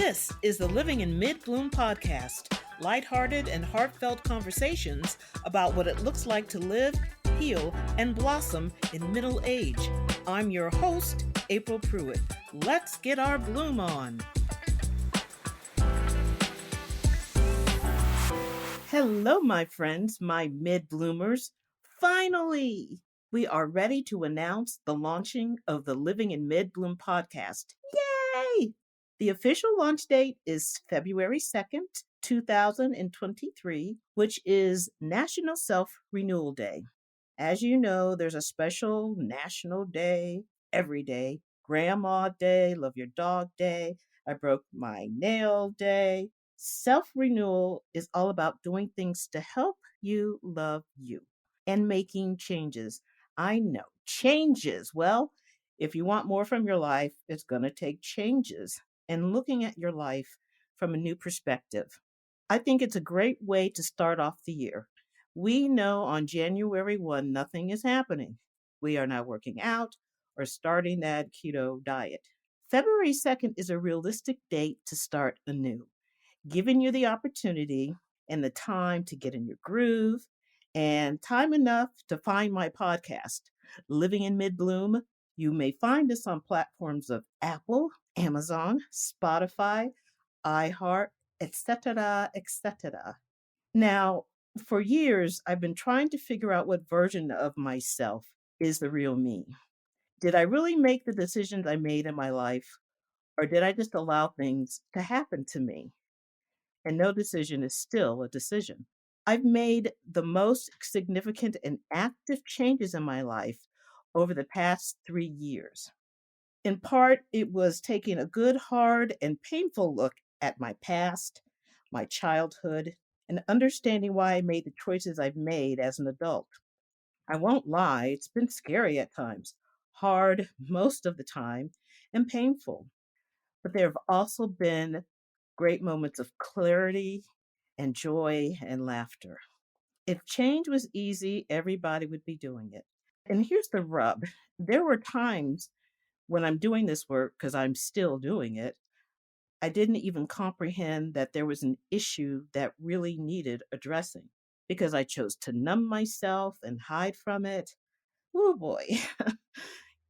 This is the Living in Mid-Bloom podcast, lighthearted and heartfelt conversations about what it looks like to live, heal, and blossom in middle age. I'm your host, April Pruitt. Let's get our bloom on. Hello, my friends, my mid-bloomers. Finally, we are ready to announce the launching of the Living in Mid-Bloom podcast. Yay! The official launch date is February 2nd, 2023, which is National Self-Renewal Day. As you know, there's a special national day every day. Grandma Day, Love Your Dog Day, I Broke My Nail Day. Self-renewal is all about doing things to help you love you and making changes. I know, changes. Well, if you want more from your life, it's going to take changes and looking at your life from a new perspective. I think it's a great way to start off the year. We know on January 1, nothing is happening. We are not working out or starting that keto diet. February 2nd is a realistic date to start anew, giving you the opportunity and the time to get in your groove and time enough to find my podcast, Living in Mid-Bloom. You may find us on platforms of Apple, Amazon, Spotify, iHeart, etc., etc. Now, for years, I've been trying to figure out what version of myself is the real me. Did I really make the decisions I made in my life, or did I just allow things to happen to me? And no decision is still a decision. I've made the most significant and active changes in my life over the past 3 years. In part, it was taking a good, hard, and painful look at my past, my childhood, and understanding why I made the choices I've made as an adult. I won't lie, it's been scary at times, hard most of the time, and painful. But there have also been great moments of clarity and joy and laughter. If change was easy, everybody would be doing it. And here's the rub. There were times when I'm doing this work, because I'm still doing it, I didn't even comprehend that there was an issue that really needed addressing because I chose to numb myself and hide from it. Oh boy.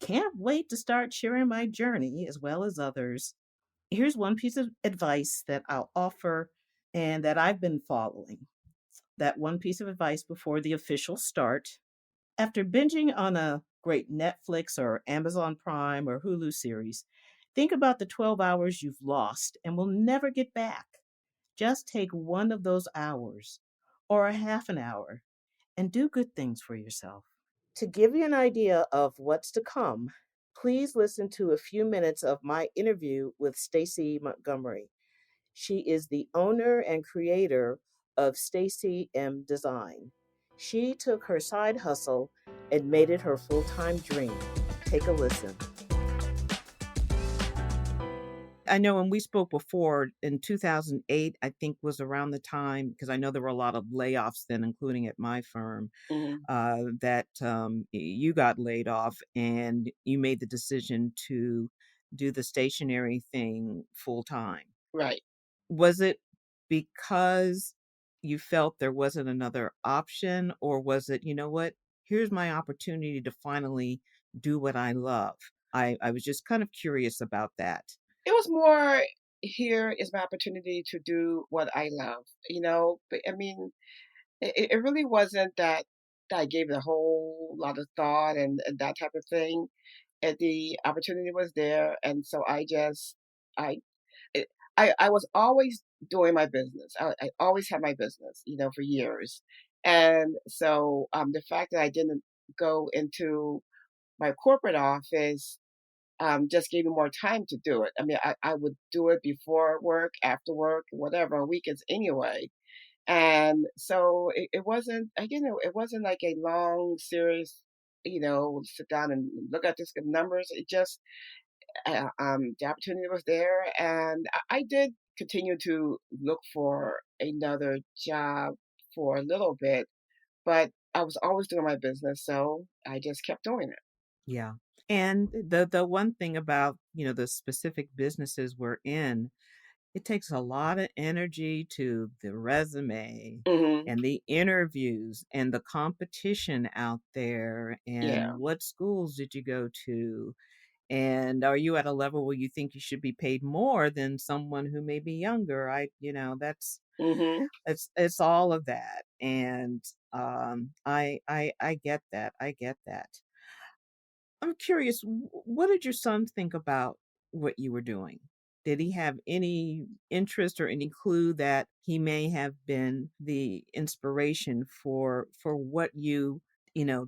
Can't wait to start sharing my journey as well as others. Here's one piece of advice that I'll offer and that I've been following. That one piece of advice before the official start. After binging on a great Netflix or Amazon Prime or Hulu series, think about the 12 hours you've lost and will never get back. Just take one of those hours or a half an hour and do good things for yourself. To give you an idea of what's to come, please listen to a few minutes of my interview with Stacey Montgomery. She is the owner and creator of Stacey M Design. She took her side hustle and made it her full-time dream. Take a listen. I know when we spoke before in 2008, I think was around the time, because I know there were a lot of layoffs then, including at my firm, that you got laid off and you made the decision to do the stationery thing full time. Right. Was it because you felt there wasn't another option, or was it, you know what, here's my opportunity to finally do what I love? I was just kind of curious about that. It was more, here is my opportunity to do what I love, But I mean, it really wasn't that I gave it a whole lot of thought and that type of thing. And the opportunity was there, and so I, it, I was always doing my business. I always had my business, for years. And so the fact that I didn't go into my corporate office just gave me more time to do it. I mean, I would do it before work, after work, whatever, on weekends anyway. And so it wasn't, it wasn't like a long, serious, sit down and look at this numbers. It just, the opportunity was there. And I did continue to look for another job for a little bit, but I was always doing my business. So I just kept doing it. Yeah. And the one thing about, the specific businesses we're in, it takes a lot of energy to the resume Mhm. and the interviews and the competition out there. Yeah. And what schools did you go to? And are you at a level where you think you should be paid more than someone who may be younger? Mhm. It's all of that. And I get that. I get that. I'm curious, what did your son think about what you were doing? Did he have any interest or any clue that he may have been the inspiration for what you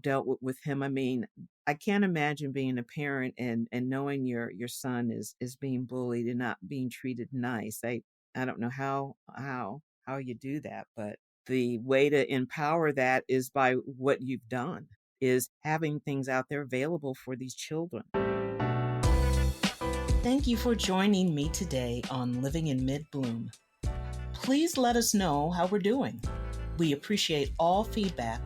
dealt with him? I mean, I can't imagine being a parent and knowing your son is being bullied and not being treated nice. I don't know how you do that, but the way to empower that is by what you've done, is having things out there available for these children. Thank you for joining me today on Living in Mid Bloom. Please let us know how we're doing. We appreciate all feedback.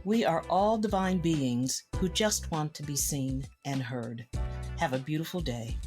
We are all divine beings who just want to be seen and heard. Have a beautiful day.